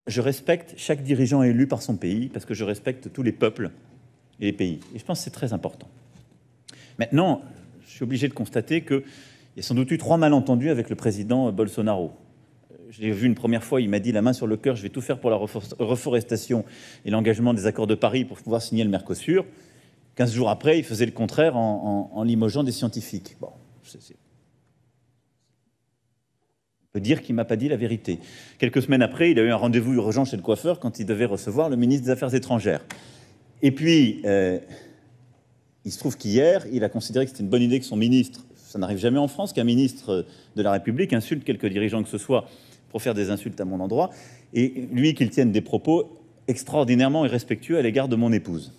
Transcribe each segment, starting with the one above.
je respecte chaque dirigeant élu par son pays parce que je respecte tous les peuples et les pays. Et je pense que c'est très important. Maintenant, je suis obligé de constater qu'il y a sans doute eu 3 malentendus avec le président Bolsonaro. Je l'ai vu une première fois, il m'a dit la main sur le cœur, je vais tout faire pour la reforestation et l'engagement des accords de Paris pour pouvoir signer le Mercosur. 15 jours après, il faisait le contraire en limogeant des scientifiques. Bon, on peut dire qu'il ne m'a pas dit la vérité. Quelques semaines après, il a eu un rendez-vous urgent chez le coiffeur quand il devait recevoir le ministre des Affaires étrangères. Et puis, il se trouve qu'hier, il a considéré que c'était une bonne idée que son ministre, ça n'arrive jamais en France, qu'un ministre de la République insulte quelque dirigeant que ce soit pour faire des insultes à mon endroit, et lui qu'il tienne des propos extraordinairement irrespectueux à l'égard de mon épouse.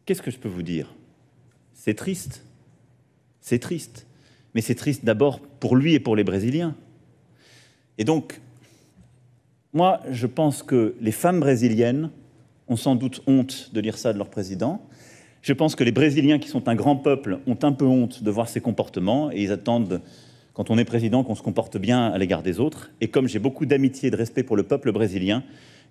Qu'est-ce que je peux vous dire? C'est triste. C'est triste. Mais c'est triste d'abord pour lui et pour les Brésiliens. Et donc, moi, je pense que les femmes brésiliennes ont sans doute honte de lire ça de leur président. Je pense que les Brésiliens, qui sont un grand peuple, ont un peu honte de voir ces comportements et ils attendent, quand on est président, qu'on se comporte bien à l'égard des autres. Et comme j'ai beaucoup d'amitié et de respect pour le peuple brésilien,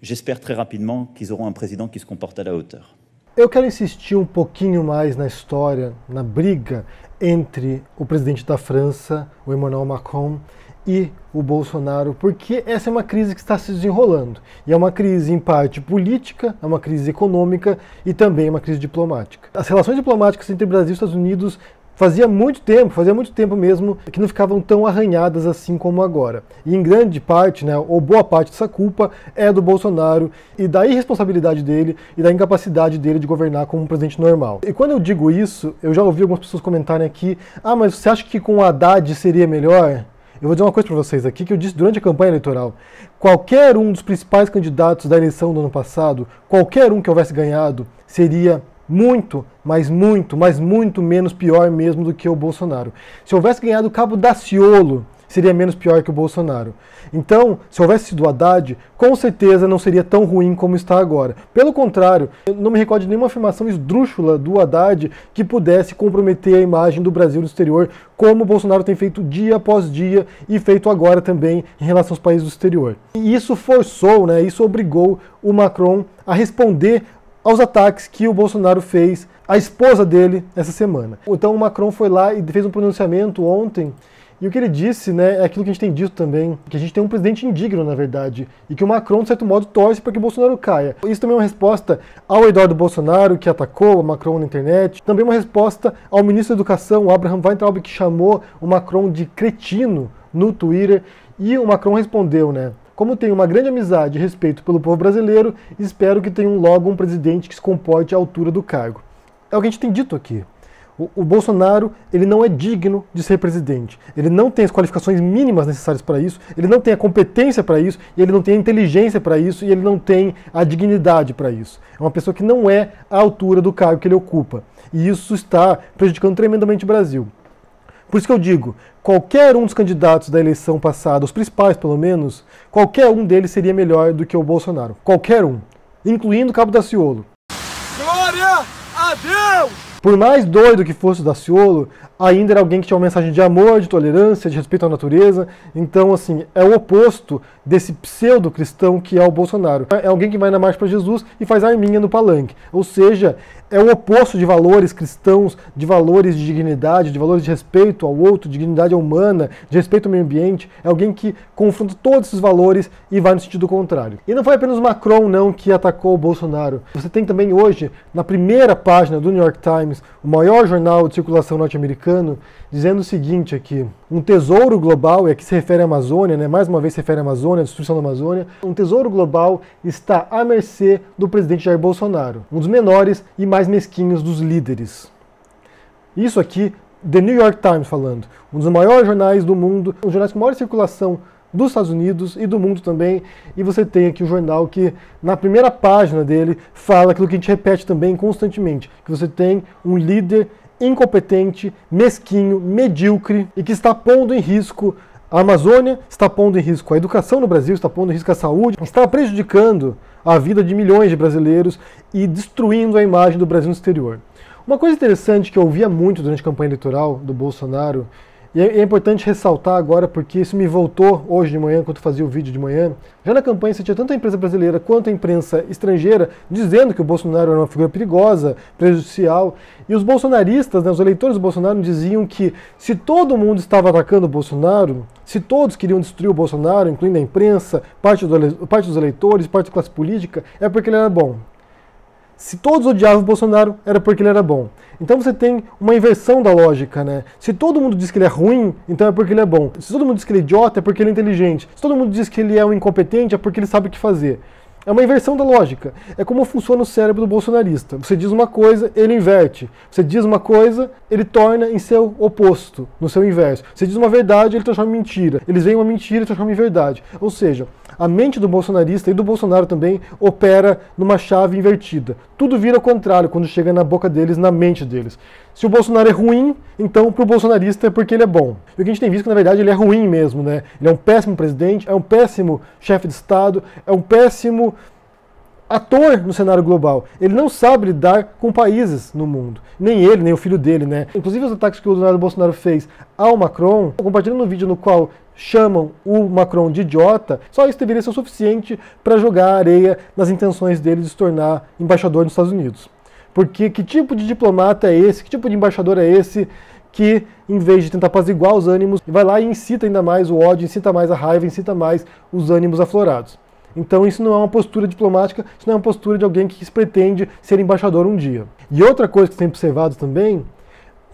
j'espère très rapidement qu'ils auront un président qui se comporte à la hauteur. Eu quero insistir pouquinho mais na história, na briga entre o presidente da França, o Emmanuel Macron, e o Bolsonaro, porque essa é uma crise que está se desenrolando. E é uma crise em parte política, é uma crise econômica e também uma crise diplomática. As relações diplomáticas entre Brasil e Estados Unidos fazia muito tempo mesmo, que não ficavam tão arranhadas assim como agora. E em grande parte, né, ou boa parte dessa culpa é do Bolsonaro e da irresponsabilidade dele e da incapacidade dele de governar como um presidente normal. E quando eu digo isso, eu já ouvi algumas pessoas comentarem aqui, mas você acha que com o Haddad seria melhor? Eu vou dizer uma coisa para vocês aqui que eu disse durante a campanha eleitoral. Qualquer um dos principais candidatos da eleição do ano passado, qualquer um que houvesse ganhado, seria muito menos pior mesmo do que o Bolsonaro. Se houvesse ganhado o Cabo Daciolo, seria menos pior que o Bolsonaro. Então, se houvesse sido o Haddad, com certeza não seria tão ruim como está agora. Pelo contrário, eu não me recordo de nenhuma afirmação esdrúxula do Haddad que pudesse comprometer a imagem do Brasil no exterior, como o Bolsonaro tem feito dia após dia e feito agora também em relação aos países do exterior. E isso forçou, né, isso obrigou o Macron a responder aos ataques que o Bolsonaro fez à esposa dele essa semana. Então o Macron foi lá e fez um pronunciamento ontem, e o que ele disse, né, é aquilo que a gente tem dito também, que a gente tem um presidente indigno, na verdade, e que o Macron, de certo modo, torce para que o Bolsonaro caia. Isso também é uma resposta ao Eduardo Bolsonaro, que atacou o Macron na internet, também uma resposta ao ministro da Educação, o Abraham Weintraub, que chamou o Macron de cretino no Twitter, e o Macron respondeu, né, como tenho uma grande amizade e respeito pelo povo brasileiro, espero que tenham logo um presidente que se comporte à altura do cargo. É o que a gente tem dito aqui. O Bolsonaro, ele não é digno de ser presidente. Ele não tem as qualificações mínimas necessárias para isso, ele não tem a competência para isso, e ele não tem a inteligência para isso, e ele não tem a dignidade para isso. É uma pessoa que não é à altura do cargo que ele ocupa. E isso está prejudicando tremendamente o Brasil. Por isso que eu digo, qualquer um dos candidatos da eleição passada, os principais pelo menos, qualquer um deles seria melhor do que o Bolsonaro. Qualquer um. Incluindo o Cabo Daciolo. Glória a Deus! Por mais doido que fosse o Daciolo, ainda era alguém que tinha uma mensagem de amor, de tolerância, de respeito à natureza. Então, assim, é o oposto desse pseudo-cristão que é o Bolsonaro. É alguém que vai na marcha para Jesus e faz arminha no palanque. Ou seja, é o oposto de valores cristãos, de valores de dignidade, de valores de respeito ao outro, de dignidade humana, de respeito ao meio ambiente. É alguém que confronta todos esses valores e vai no sentido contrário. E não foi apenas o Macron, não, que atacou o Bolsonaro. Você tem também hoje, na primeira página do New York Times, o maior jornal de circulação norte-americano, dizendo o seguinte aqui: um tesouro global, e aqui se refere à Amazônia, né? Mais uma vez se refere à Amazônia, à destruição da Amazônia, um tesouro global está à mercê do presidente Jair Bolsonaro, um dos menores e mais mesquinhos dos líderes. Isso aqui, The New York Times falando, um dos maiores jornais do mundo, um dos jornais com maior circulação dos Estados Unidos e do mundo também, e você tem aqui o jornal que, na primeira página dele, fala aquilo que a gente repete também constantemente, que você tem um líder incompetente, mesquinho, medíocre, e que está pondo em risco a Amazônia, está pondo em risco a educação no Brasil, está pondo em risco a saúde, está prejudicando a vida de milhões de brasileiros e destruindo a imagem do Brasil no exterior. Uma coisa interessante que eu ouvia muito durante a campanha eleitoral do Bolsonaro E é importante ressaltar agora, porque isso me voltou hoje de manhã, enquanto eu fazia o vídeo de manhã. Já na campanha você tinha tanto a imprensa brasileira quanto a imprensa estrangeira dizendo que o Bolsonaro era uma figura perigosa, prejudicial. E os bolsonaristas, né, os eleitores do Bolsonaro diziam que se todo mundo estava atacando o Bolsonaro, se todos queriam destruir o Bolsonaro, incluindo a imprensa, parte dos eleitores, parte da classe política, é porque ele era bom. Se todos odiavam o Bolsonaro, era porque ele era bom. Então você tem uma inversão da lógica, né? Se todo mundo diz que ele é ruim, então é porque ele é bom. Se todo mundo diz que ele é idiota, é porque ele é inteligente. Se todo mundo diz que ele é um incompetente, é porque ele sabe o que fazer. É uma inversão da lógica. É como funciona o cérebro do bolsonarista. Você diz uma coisa, ele inverte. Você diz uma coisa, ele torna em seu oposto, no seu inverso. Você diz uma verdade, ele transforma em mentira. Eles veem uma mentira e transformam em verdade. Ou seja, a mente do bolsonarista e do Bolsonaro também opera numa chave invertida. Tudo vira ao contrário quando chega na boca deles, na mente deles. Se o Bolsonaro é ruim, então para o bolsonarista é porque ele é bom. E o que a gente tem visto é que na verdade ele é ruim mesmo, né? Ele é um péssimo presidente, é um péssimo chefe de Estado, é um péssimo ator no cenário global. Ele não sabe lidar com países no mundo. Nem ele, nem o filho dele, né? Inclusive os ataques que o Leonardo Bolsonaro fez ao Macron, compartilhando um vídeo no qual chamam o Macron de idiota, só isso deveria ser o suficiente para jogar areia nas intenções dele de se tornar embaixador nos Estados Unidos. Porque que tipo de diplomata é esse, que tipo de embaixador é esse que, em vez de tentar apaziguar os ânimos, vai lá e incita ainda mais o ódio, incita mais a raiva, incita mais os ânimos aflorados. Então isso não é uma postura diplomática, isso não é uma postura de alguém que pretende ser embaixador um dia. E outra coisa que você tem observado também,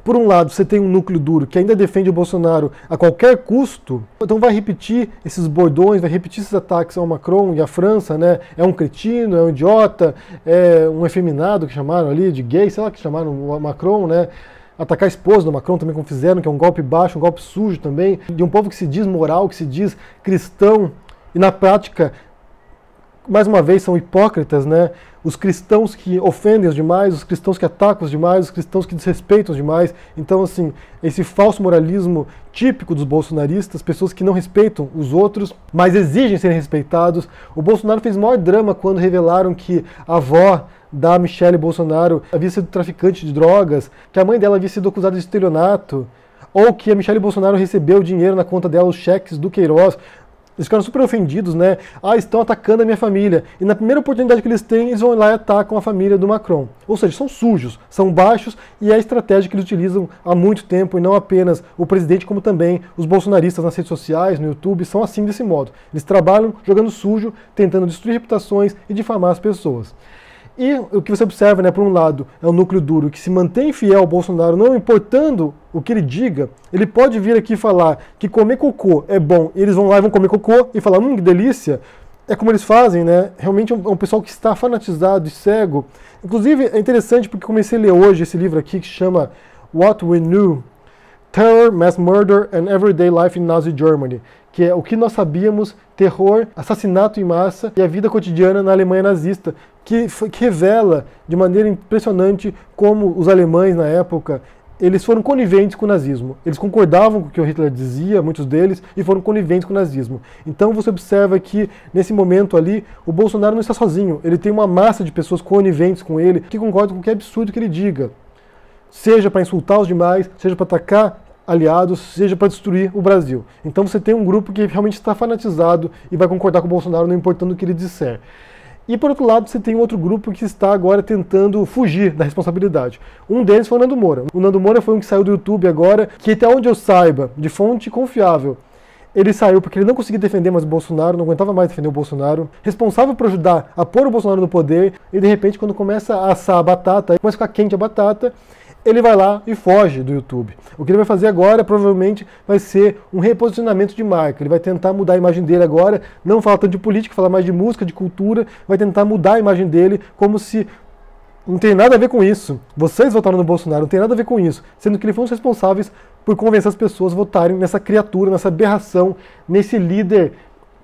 por um lado você tem um núcleo duro que ainda defende o Bolsonaro a qualquer custo, então vai repetir esses bordões, vai repetir esses ataques ao Macron e à França, né? É um cretino, é um idiota, é um efeminado que chamaram ali, de gay, sei lá que chamaram o Macron, né? Atacar a esposa do Macron também como fizeram, que é um golpe baixo, um golpe sujo também, de um povo que se diz moral, que se diz cristão, e na prática, mais uma vez, são hipócritas, né? Os cristãos que ofendem os demais, os cristãos que atacam os demais, os cristãos que desrespeitam os demais. Então, assim, esse falso moralismo típico dos bolsonaristas, pessoas que não respeitam os outros, mas exigem serem respeitados. O Bolsonaro fez o maior drama quando revelaram que a avó da Michelle Bolsonaro havia sido traficante de drogas, que a mãe dela havia sido acusada de estelionato, ou que a Michelle Bolsonaro recebeu dinheiro na conta dela, os cheques do Queiroz. Eles ficaram super ofendidos, né? Ah, estão atacando a minha família. E na primeira oportunidade que eles têm, eles vão lá e atacam a família do Macron. Ou seja, são sujos, são baixos, e é a estratégia que eles utilizam há muito tempo, e não apenas o presidente, como também os bolsonaristas nas redes sociais, no YouTube, são assim desse modo. Eles trabalham jogando sujo, tentando destruir reputações e difamar as pessoas. E o que você observa, né, por um lado, é um núcleo duro que se mantém fiel ao Bolsonaro, não importando o que ele diga. Ele pode vir aqui falar que comer cocô é bom, e eles vão lá e vão comer cocô e falar, que delícia. É como eles fazem, né? Realmente é um pessoal que está fanatizado e cego. Inclusive, é interessante porque comecei a ler hoje esse livro aqui que chama What We Knew, Terror, Mass Murder and Everyday Life in Nazi Germany, que é o que nós sabíamos, terror, assassinato em massa e a vida cotidiana na Alemanha nazista, que revela de maneira impressionante como os alemães na época, eles foram coniventes com o nazismo. Eles concordavam com o que o Hitler dizia, muitos deles, e foram coniventes com o nazismo. Então você observa que, nesse momento ali, o Bolsonaro não está sozinho. Ele tem uma massa de pessoas coniventes com ele, que concordam com qualquer absurdo que ele diga. Seja para insultar os demais, seja para atacar aliados, seja para destruir o Brasil. Então você tem um grupo que realmente está fanatizado e vai concordar com o Bolsonaro, não importando o que ele disser. E por outro lado, você tem outro grupo que está agora tentando fugir da responsabilidade. Um deles foi o Nando Moura. O Nando Moura foi um que saiu do YouTube agora, que até onde eu saiba, de fonte confiável, ele saiu porque ele não conseguia defender mais o Bolsonaro, não aguentava mais defender o Bolsonaro, responsável por ajudar a pôr o Bolsonaro no poder, e de repente quando começa a assar a batata, começa a ficar quente a batata, ele vai lá e foge do YouTube. O que ele vai fazer agora, provavelmente, vai ser um reposicionamento de marca. Ele vai tentar mudar a imagem dele agora, não falar tanto de política, falar mais de música, de cultura, vai tentar mudar a imagem dele como se não tem nada a ver com isso. Vocês votaram no Bolsonaro, não tem nada a ver com isso. Sendo que eles foram os responsáveis por convencer as pessoas a votarem nessa criatura, nessa aberração, nesse líder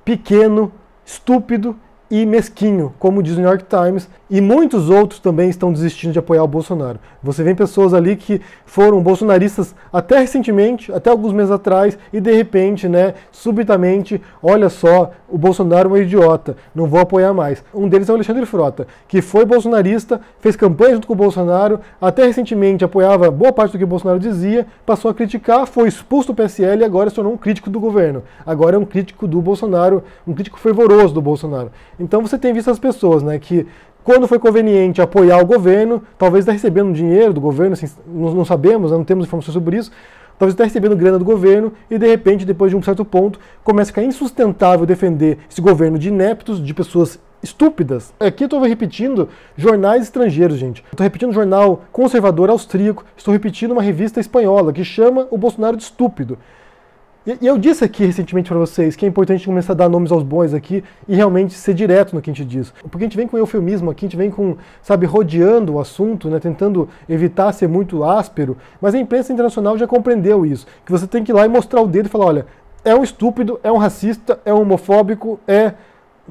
pequeno, estúpido e mesquinho, como diz o New York Times, e muitos outros também estão desistindo de apoiar o Bolsonaro. Você vê pessoas ali que foram bolsonaristas até recentemente, até alguns meses atrás, e de repente, né, subitamente, olha só, o Bolsonaro é um idiota, não vou apoiar mais. Um deles é o Alexandre Frota, que foi bolsonarista, fez campanha junto com o Bolsonaro, até recentemente apoiava boa parte do que o Bolsonaro dizia, passou a criticar, foi expulso do PSL e agora se tornou um crítico do governo. Agora é um crítico do Bolsonaro, um crítico fervoroso do Bolsonaro. Então você tem visto as pessoas, né, que quando foi conveniente apoiar o governo, talvez está recebendo dinheiro do governo, assim, não sabemos, não temos informações sobre isso, talvez está recebendo grana do governo e de repente, depois de um certo ponto, começa a ficar insustentável defender esse governo de ineptos, de pessoas estúpidas. Aqui eu estou repetindo jornais estrangeiros, gente. Estou repetindo um jornal conservador austríaco, estou repetindo uma revista espanhola que chama o Bolsonaro de estúpido. E eu disse aqui recentemente para vocês que é importante começar a dar nomes aos bois aqui e realmente ser direto no que a gente diz. Porque a gente vem com eufemismo aqui, a gente vem com, sabe, rodeando o assunto, né, tentando evitar ser muito áspero, mas a imprensa internacional já compreendeu isso, que você tem que ir lá e mostrar o dedo e falar, olha, é um estúpido, é um racista, é um homofóbico, é,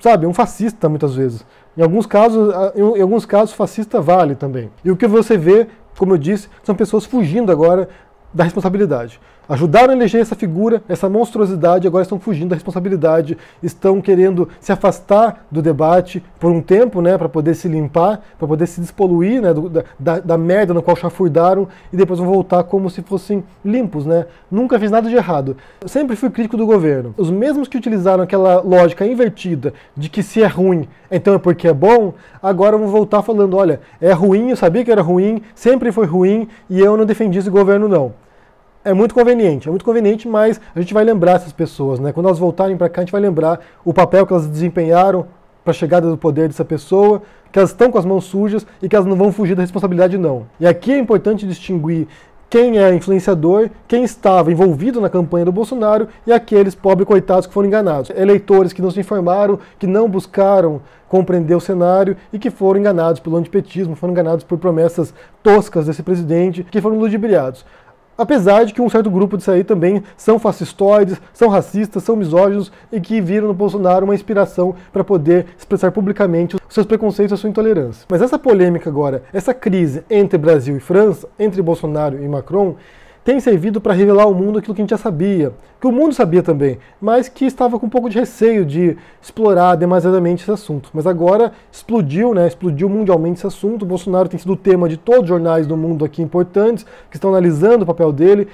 sabe, um fascista muitas vezes. Em alguns casos fascista vale também. E o que você vê, como eu disse, são pessoas fugindo agora da responsabilidade. Ajudaram a eleger essa figura, essa monstruosidade, agora estão fugindo da responsabilidade, estão querendo se afastar do debate por um tempo, né, para poder se limpar, para poder se despoluir, né, da merda no qual chafurdaram e depois vão voltar como se fossem limpos, né. Nunca fiz nada de errado. Eu sempre fui crítico do governo. Os mesmos que utilizaram aquela lógica invertida de que se é ruim, então é porque é bom, agora vão voltar falando, olha, é ruim, eu sabia que era ruim, sempre foi ruim e eu não defendi esse governo não. É muito conveniente, mas a gente vai lembrar essas pessoas, né? Quando elas voltarem para cá, a gente vai lembrar o papel que elas desempenharam para a chegada do poder dessa pessoa, que elas estão com as mãos sujas e que elas não vão fugir da responsabilidade, não. E aqui é importante distinguir quem é influenciador, quem estava envolvido na campanha do Bolsonaro e aqueles pobres coitados que foram enganados. Eleitores que não se informaram, que não buscaram compreender o cenário e que foram enganados pelo antipetismo, foram enganados por promessas toscas desse presidente, que foram ludibriados. Apesar de que um certo grupo disso aí também são fascistoides, são racistas, são misóginos e que viram no Bolsonaro uma inspiração para poder expressar publicamente os seus preconceitos e a sua intolerância. Mas essa polêmica agora, essa crise entre Brasil e França, entre Bolsonaro e Macron, tem servido para revelar ao mundo aquilo que a gente já sabia, que o mundo sabia também, mas que estava com um pouco de receio de explorar demasiadamente esse assunto. Mas agora explodiu, né? Explodiu mundialmente esse assunto. O Bolsonaro tem sido o tema de todos os jornais do mundo aqui importantes, que estão analisando o papel dele,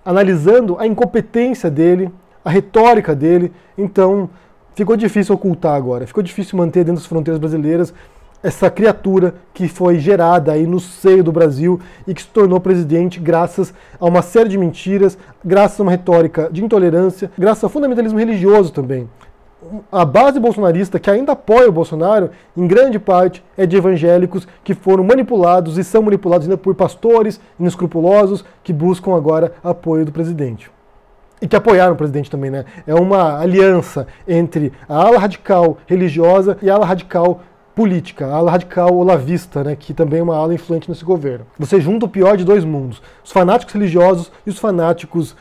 analisando a incompetência dele, a retórica dele. Então, ficou difícil ocultar agora, ficou difícil manter dentro das fronteiras brasileiras essa criatura que foi gerada aí no seio do Brasil e que se tornou presidente graças a uma série de mentiras, graças a uma retórica de intolerância, graças ao fundamentalismo religioso também. A base bolsonarista que ainda apoia o Bolsonaro, em grande parte, é de evangélicos que foram manipulados e são manipulados ainda por pastores inescrupulosos que buscam agora apoio do presidente. E que apoiaram o presidente também, né? É uma aliança entre a ala radical religiosa e a ala radical política, a ala radical olavista, né, que também é uma ala influente nesse governo. Você junta o pior de dois mundos, os fanáticos religiosos e os fanáticos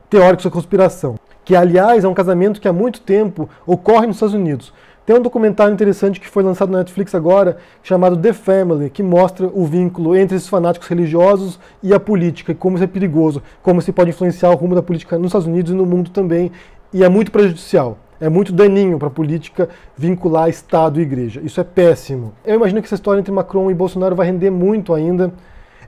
teóricos da conspiração, que aliás é um casamento que há muito tempo ocorre nos Estados Unidos. Tem um documentário interessante que foi lançado na Netflix agora, chamado The Family, que mostra o vínculo entre esses fanáticos religiosos e a política, e como isso é perigoso, como isso pode influenciar o rumo da política nos Estados Unidos e no mundo também, e é muito prejudicial. É muito daninho para a política vincular Estado e Igreja. Isso é péssimo. Eu imagino que essa história entre Macron e Bolsonaro vai render muito ainda.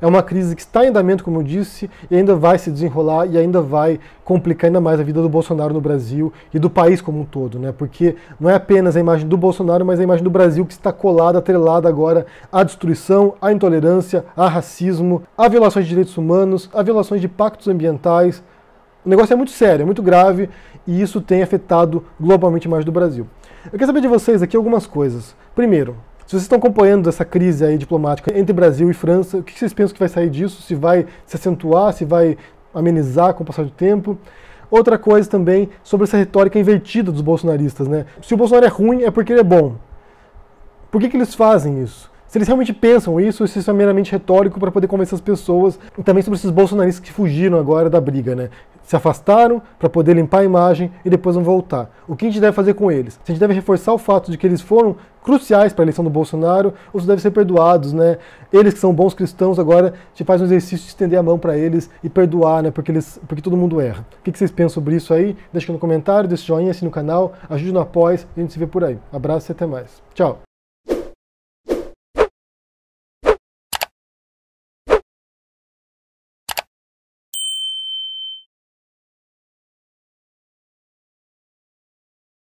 É uma crise que está em andamento, como eu disse, e ainda vai se desenrolar e ainda vai complicar ainda mais a vida do Bolsonaro no Brasil e do país como um todo, né? Porque não é apenas a imagem do Bolsonaro, mas a imagem do Brasil que está colada, atrelada agora à destruição, à intolerância, ao racismo, a violações de direitos humanos, a violações de pactos ambientais. O negócio é muito sério, é muito grave e isso tem afetado globalmente a imagem do Brasil. Eu quero saber de vocês aqui algumas coisas. Primeiro, se vocês estão acompanhando essa crise aí diplomática entre Brasil e França, o que vocês pensam que vai sair disso? Se vai se acentuar, se vai amenizar com o passar do tempo? Outra coisa também sobre essa retórica invertida dos bolsonaristas, né? Se o Bolsonaro é ruim, é porque ele é bom. Por que eles fazem isso? Se eles realmente pensam isso, ou se isso é meramente retórico para poder convencer as pessoas. E também sobre esses bolsonaristas que fugiram agora da briga, né? Se afastaram para poder limpar a imagem e depois vão voltar. O que a gente deve fazer com eles? Se a gente deve reforçar o fato de que eles foram cruciais para a eleição do Bolsonaro, ou se devem ser perdoados, né? Eles que são bons cristãos, agora a gente faz um exercício de estender a mão para eles e perdoar, né? Porque todo mundo erra. O que vocês pensam sobre isso aí? Deixa aqui no comentário, deixa o joinha, assine o canal, ajude no apoio, a gente se vê por aí. Abraço e até mais. Tchau!